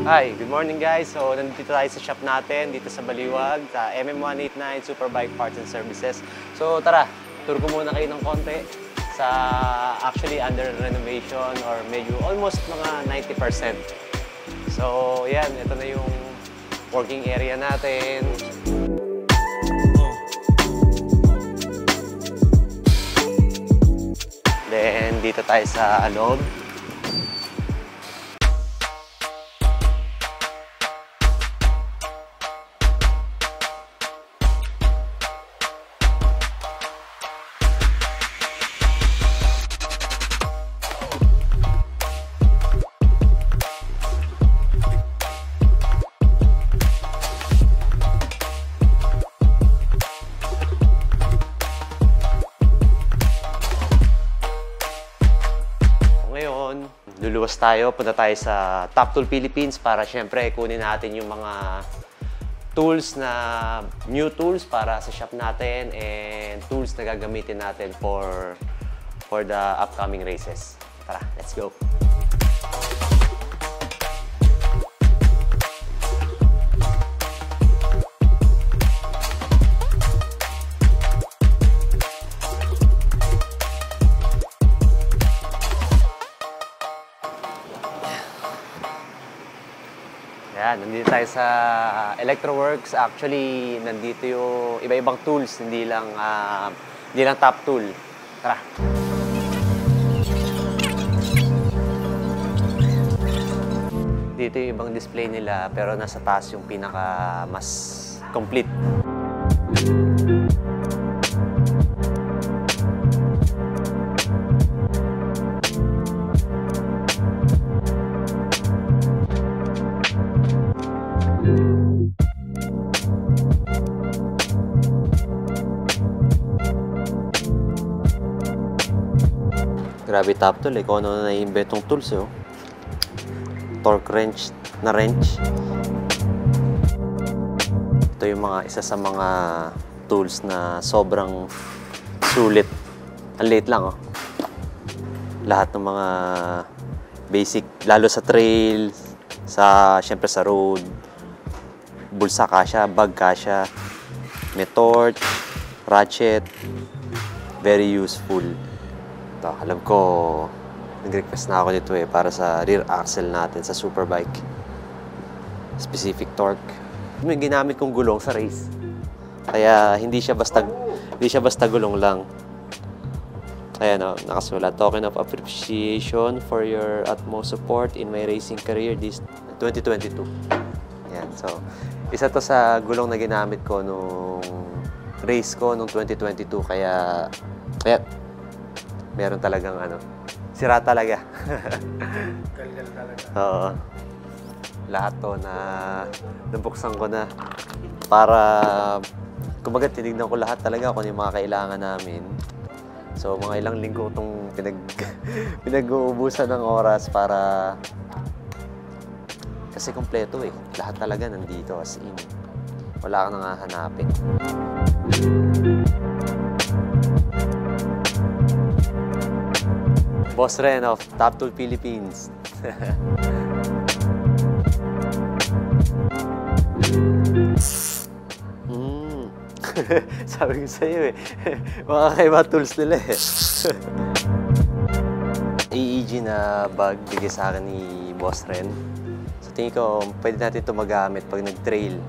Hi, good morning guys. So, nandito tayo sa shop natin, dito sa Baliwag, sa MM189 Superbike Parts and Services. So, tara, tour ko muna kayo ng konti sa actually under renovation or medyo almost mga 90%. So, yan, ito na yung working area natin. Then, dito tayo sa loob. Luluwas tayo, punta tayo sa Top Tool Philippines para syempre kunin natin yung mga tools na new tools para sa shop natin and tools na gagamitin natin for the upcoming races. Tara, let's go! Yan, nandito tayo sa Electroworks. Actually, nandito yung iba-ibang tools, hindi lang top tool. Tara! Dito yung ibang display nila, pero nasa taas yung pinaka mas complete. Grabe top tool eh, kung ano na na-inventong tools eh. Oh. Torque wrench na wrench. Ito yung isa sa mga tools na sobrang sulit. Ang liit lang oh. Lahat ng mga basic, lalo sa trail, syempre sa road, bulsa kasya, bag kasya, may torch, ratchet, very useful. Ito, alam ko, nag-request na ako nito eh, para sa rear axle natin sa Superbike. Specific torque. May ginamit kong gulong sa race. Kaya hindi siya basta gulong lang. Ayan o, nakasulat. Token of appreciation for your utmost support in my racing career this 2022. Ayan, so, isa to sa gulong na ginamit ko nung race ko nung 2022. Kaya meron talagang sira talaga. Kalgal talaga. Oo. Lahat to na nabuksan ko na para kumbaga tinignan ko lahat talaga kung yung mga kailangan namin. So mga ilang linggo itong pinag-uubusan ng oras para kasi kompleto eh. Lahat talaga nandito as in. Wala kang nangahanapin. Boss Ren of Top Tool Philippines. Sabi ko sa'yo eh, makakaiba tools nila eh. AEG na bag bigay sa akin ni Boss Ren. So tingin ko, pwede natin ito magamit pag nag-trail.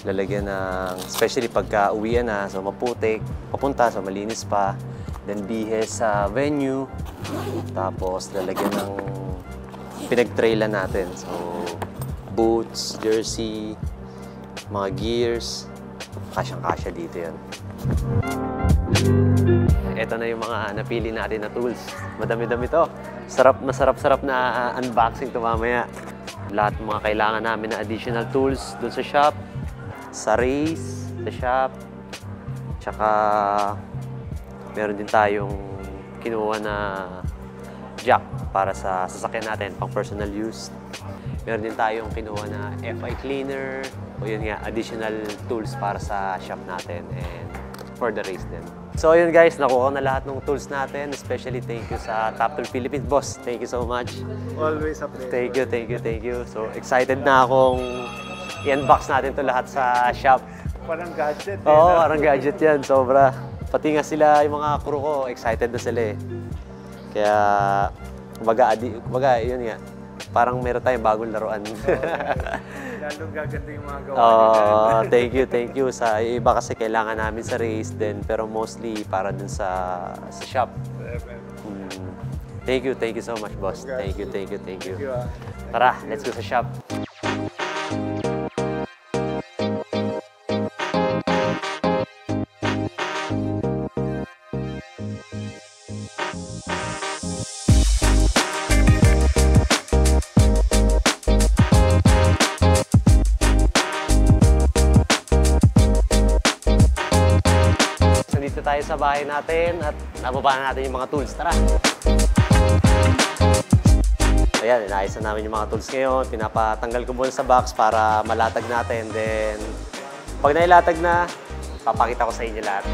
Lalagyan ng, especially pagka uwian na, so maputik, papunta, so malinis pa. Then bihes sa venue. Tapos lalagyan ng pinag-trailan natin. So boots, jersey, mga gears. Kasyang-kasya dito yan. Ito na yung mga napili natin na tools. Madami-dami to. Masarap na unboxing to mamaya. Lahat ng mga kailangan namin na additional tools dun sa shop, sa race, sa shop. Tsaka meron din tayong kinuha na jack para sa sasakyan natin, pang personal use. Meron din tayong kinuha na FI cleaner, o yun nga, additional tools para sa shop natin and for the race din. So yun guys, nakuha ko na lahat ng tools natin. Especially thank you sa Top Tool Philippines, boss. Thank you so much. Always a pleasure. Thank you. So excited na akong i-unbox natin to lahat sa shop. Parang gadget. Oo, parang gadget yan. Sobra. Pati nga sila, yung mga crew ko, excited na sila eh. Kaya, kumbaga, yun nga. Parang meron tayong bagong laruan. Lalong gaganda yung mga gawa nila. Thank you. Sa iba kasi kailangan namin sa race din, pero mostly para dun sa shop. Thank you so much, boss. Thank you. Thank you, ah. Tara, let's go sa shop. Nandito tayo sa bahay natin at nababa na natin yung mga tools. Tara! Ayan, inaayos na namin yung mga tools ngayon. Pinapatanggal ko muna sa box para malatag natin. Then, pag nailatag na, papakita ko sa inyo lahat.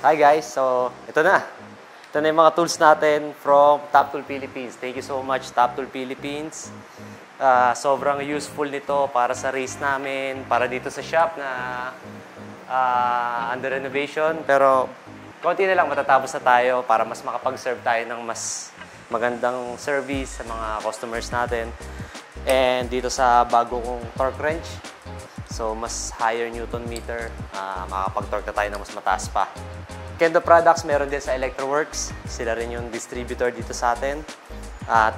Hi guys, so ito na. Ito na yung mga tools natin from Top Tool Philippines. Thank you so much, Top Tool Philippines. Sobrang useful nito para sa race namin, para dito sa shop na under renovation. Pero konti na lang matatapos na tayo para mas makapag-serve tayo ng mas magandang service sa mga customers natin. And dito sa bago kong torque wrench, so mas higher Newton meter, makakapag-torque na tayo ng mas mataas pa. Kendo Products, meron din sa Electroworks. Sila rin yung distributor dito sa atin.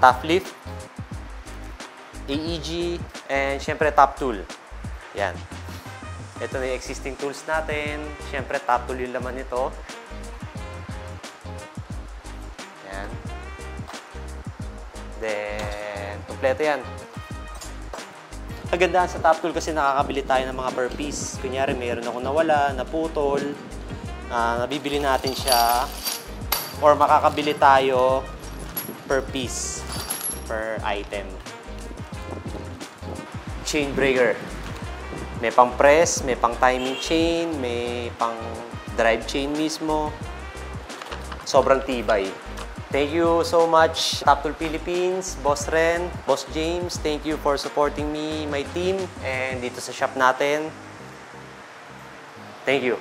Top Lift, AEG, and syempre Top Tool. Yan. Ito na yung existing tools natin. Syempre Top Tool yung laman nito. Yan. Then, kompleto yan. Kagandahan sa Top Tool kasi nakakabili tayo ng mga per piece. Kunyari, mayroon ako nawala, naputol. Nabibili natin siya or makakabili tayo per piece, per item. Chain breaker. May pang press, may pang timing chain, may pang drive chain mismo. Sobrang tibay. Thank you so much, Top Tool Philippines, Boss Ren, Boss James. Thank you for supporting me, my team, and dito sa shop natin. Thank you.